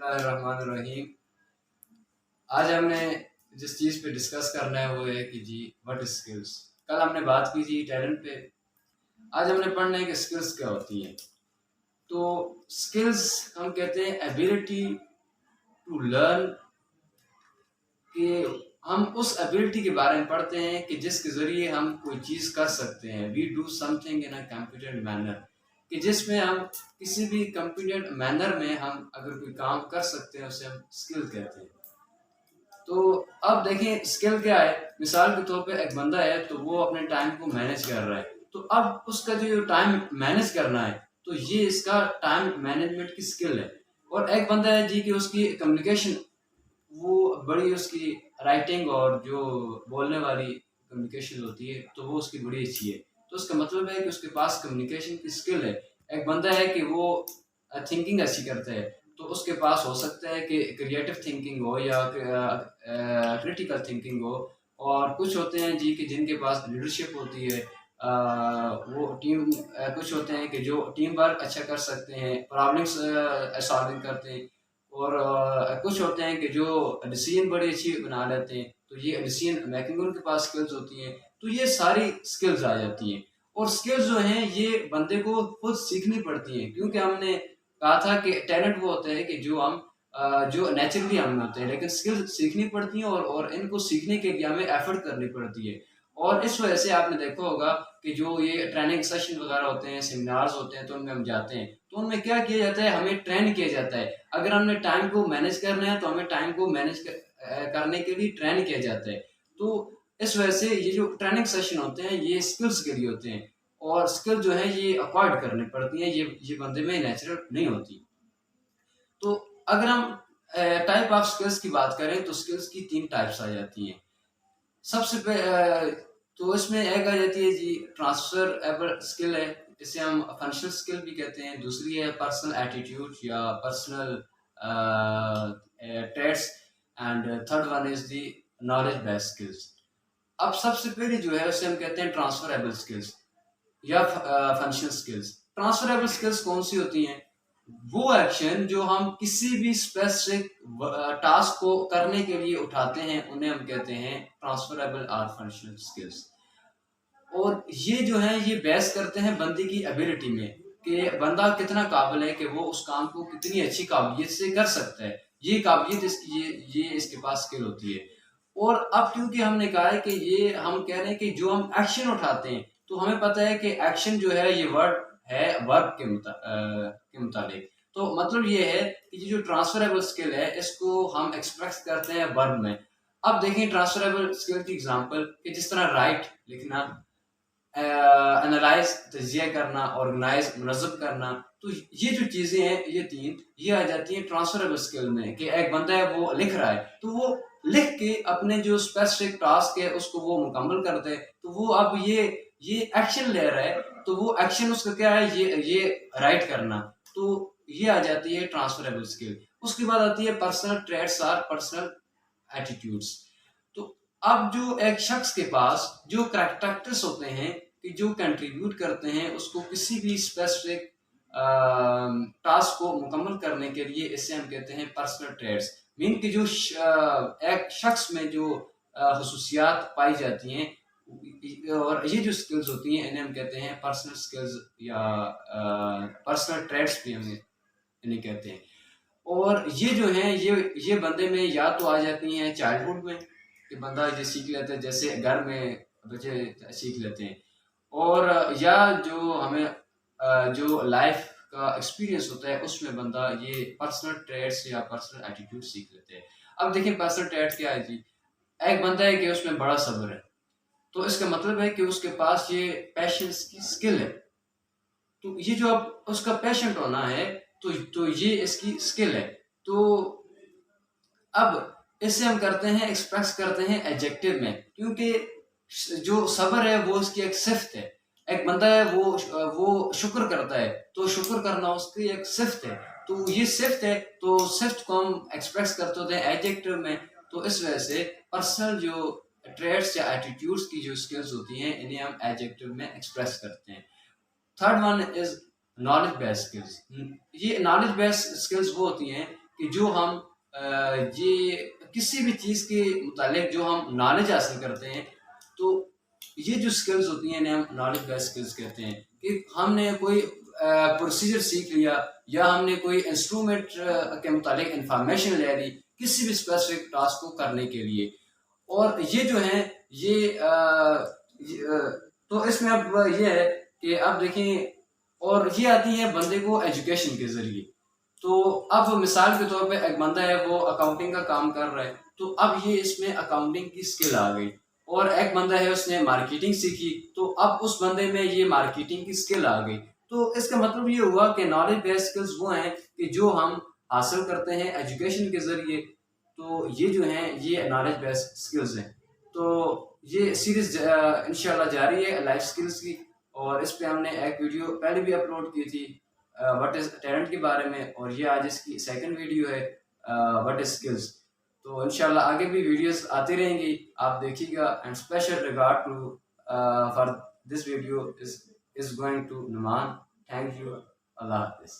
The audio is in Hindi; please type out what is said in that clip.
बिस्मिल्लाहिर्रहमानिर्रहीम। आज हमने जिस चीज़ पे डिस्कस करना है वो है कि जी व्हाट इज स्किल्स। कल हमने बात की थी टैलेंट पे। आज हमने पढ़ना है कि स्किल्स क्या होती हैं। तो स्किल्स हम कहते हैं एबिलिटी टू लर्न, कि हम उस एबिलिटी के बारे में पढ़ते हैं कि जिसके ज़रिए हम कोई चीज़ कर सकते हैं। We do something in a competent manner, कि जिसमें हम किसी भी कॉम्पिटेंट मैनर में हम अगर कोई काम कर सकते हैं उसे हम स्किल कहते हैं। तो अब देखें स्किल क्या है। मिसाल के तौर पे एक बंदा है तो वो अपने टाइम को मैनेज कर रहा है, तो अब उसका जो टाइम मैनेज करना है तो ये इसका टाइम मैनेजमेंट की स्किल है। और एक बंदा है जी कि उसकी कम्युनिकेशन वो बड़ी, उसकी राइटिंग और जो बोलने वाली कम्युनिकेशन होती है तो वो उसकी बड़ी अच्छी है। तो उसका मतलब है कि उसके पास कम्युनिकेशन की स्किल है। एक बंदा है कि वो थिंकिंग अच्छी करता है, तो उसके पास हो सकता है कि क्रिएटिव थिंकिंग हो या क्रिटिकल थिंकिंग हो। और कुछ होते हैं जी कि जिनके पास लीडरशिप होती है। वो टीम कुछ होते हैं कि जो टीम वर्क अच्छा कर सकते हैं, प्रॉब्लम्स सॉल्विंग करते हैं। और कुछ होते हैं कि जो डिसीजन बड़ी अच्छी बना लेते हैं, तो ये डिसीजन मेकिंग उनके पास स्किल्स होती हैं। तो ये सारी स्किल्स आ जाती हैं। और स्किल्स जो हैं ये बंदे को खुद सीखनी पड़ती हैं, क्योंकि हमने कहा था कि टैलेंट वो होता है कि जो हम जो नेचुरली हम में होते हैं, लेकिन स्किल्स सीखनी पड़ती हैं और इनको सीखने के लिए हमें एफर्ट करनी पड़ती है। और इस वजह से आपने देखा होगा कि जो ये ट्रेनिंग सेशन वगैरह होते हैं, सेमिनार्स होते हैं, तो उनमें हम जाते हैं तो उनमें क्या किया जाता है, हमें ट्रेन किया जाता है। अगर हमने टाइम को मैनेज करना है तो हमें टाइम को करने के लिए ट्रेन किया जाता है। तो इस वजह से ये जो ट्रेनिंग सेशन होते हैं ये स्किल्स के लिए होते हैं। और स्किल जो है ये अक्वायर्ड करनी पड़ती है, ये बंदे में नेचुरल नहीं होती। तो अगर हम टाइप ऑफ स्किल्स की बात करें तो स्किल्स की 3 टाइप्स आ जाती हैं। सबसे तो इसमें एक आ जाती है जी ट्रांसफरेबल स्किल है, इसे हम फंक्शनल स्किल भी कहते हैं। दूसरी है पर्सनल एटीट्यूड या personal traits. And third one is the knowledge based skills. अब सबसे पहले जो है उसे हम कहते हैं ट्रांसफरेबल स्किल्स या फंक्शनल स्किल्स। ट्रांसफरेबल स्किल्स कौन सी होती हैं? वो एक्शन जो हम किसी भी स्पेसिफिक टास्क को करने के लिए उठाते हैं उन्हें हम कहते हैं ट्रांसफरेबल और फंक्शनल स्किल्स। और ये जो है ये बेस करते हैं बंदे की एबिलिटी में, कि बंदा कितना काबिल है, कि वो उस काम को कितनी अच्छी काबिलियत से कर सकता है। ये काबिलियत इसकी ये इसके पास स्किल होती है। और अब क्योंकि हमने कहा है कि ये हम कह रहे हैं कि जो हम एक्शन उठाते हैं तो हमें पता है कि एक्शन जो है ये वर्ड है वर्ब के मुताबिक। तो मतलब ये है कि ये जो ट्रांसफरेबल स्किल है इसको हम एक्सप्रेस करते हैं वर्ब में। अब देखें ट्रांसफरेबल स्किल की एग्जांपल, कि जिस तरह राइट लिखना, एनालाइज तजिया करना, ऑर्गेनाइज मुनज़्ज़म करना। तो ये जो चीज़ें हैं ये 3 ये आ जाती हैं ट्रांसफरेबल स्किल में। कि एक बंदा है वो लिख रहा है तो वो लिख के अपने जो स्पेसिफिक टास्क है उसको वो मुकम्मल कर दे। तो वो अब ये एक्शन ले रहा है, तो वो एक्शन उसका क्या है, ये राइट करना। तो ये आ जाती है ट्रांसफरेबल स्किल। उसके बाद आती है पर्सनल ट्रेट्स और पर्सनल एटीट्यूड्स। तो अब जो एक शख्स के पास जो करैक्टरिस्टिक्स होते हैं कि जो कंट्रीब्यूट करते हैं उसको किसी भी स्पेसिफिक टास्क को मुकम्मल करने के लिए, इसे हम कहते हैं पर्सनल ट्रेट्स। मीन कि जो एक शख्स में जो खसूसियात पाई जाती हैं, और ये जो स्किल्स होती हैं इन्हें हम कहते हैं पर्सनल स्किल्स या पर्सनल ट्रेट्स भी हम इन्हें कहते हैं। और ये जो है ये बंदे में या तो आ जाती हैं चाइल्डहुड में, कि बंदा ये सीख लेता है, जैसे घर में बच्चे सीख लेते हैं। और या जो हमें जो लाइफ का एक्सपीरियंस होता है उसमें बंदा ये पर्सनल ट्रेट्स या पर्सनल एटीट्यूड सीख लेते हैं। अब देखिए पर्सनल ट्रेट्स क्या है जी। एक बंदा है कि उसमें बड़ा सब्र है, तो इसका मतलब है कि उसके पास ये पैशंस की स्किल है। तो ये जो अब उसका पैशंट होना है तो ये इसकी स्किल है। तो अब इसे हम करते हैं एक्सप्रेस करते हैं एडजेक्टिव में, क्योंकि जो सब्र है वो उसकी एक सिफ्त है। एक बंदा है वो शुक्र करता है, तो शुक्र करना उसकी एक सिफ्त है। तो ये सिफ्त है, तो सिफ्त को हम एक्सप्रेस करते होते हैं एडजेक्टिव में। तो इस वजह से पर्सनल जो ट्रेट्स या एटीट्यूड्स की जो स्किल्स होती हैं इन्हें हम एडजेक्टिव में एक्सप्रेस करते हैं। Third one is knowledge based skills. ये नॉलेज बेस्ड स्किल्स वो होती हैं कि जो हम ये किसी भी चीज़ के मुतालिक जो हम नॉलेज हासिल करते हैं, तो ये जो स्किल्स होती हैं इन्हें हम नॉलेज बेस्ड स्किल्स कहते हैं। कि हमने कोई प्रोसीजर सीख लिया या हमने कोई इंस्ट्रूमेंट के मुतालिक इंफॉर्मेशन ले ली किसी भी स्पेसिफिक टास्क को करने के लिए। और ये जो है तो इसमें अब ये है कि अब देखें, और ये आती है बंदे को एजुकेशन के ज़रिए। तो अब मिसाल के तौर पे एक बंदा है वो अकाउंटिंग का काम कर रहा है, तो अब ये इसमें अकाउंटिंग की स्किल आ गई। और एक बंदा है उसने मार्केटिंग सीखी, तो अब उस बंदे में ये मार्केटिंग की स्किल आ गई। तो इसका मतलब ये हुआ कि नॉलेज बेस्ड स्किल्स वो हैं कि जो हम हासिल करते हैं एजुकेशन के ज़रिए। तो ये जो हैं ये नॉलेज बेस्ड स्किल्स हैं। तो ये सीरीज़ इंशाल्लाह जारी है लाइफ स्किल्स की, और इस पे हमने एक वीडियो पहले भी अपलोड की थी व्हाट इज़ टैलेंट के बारे में, और ये आज इसकी सेकंड वीडियो है व्हाट इज़ स्किल्स। तो इंशाल्लाह आगे भी वीडियोस आती रहेंगी, आप देखिएगा। And special regard to for this video is going to Numan. Thank you. अल्लाह हाफिज़।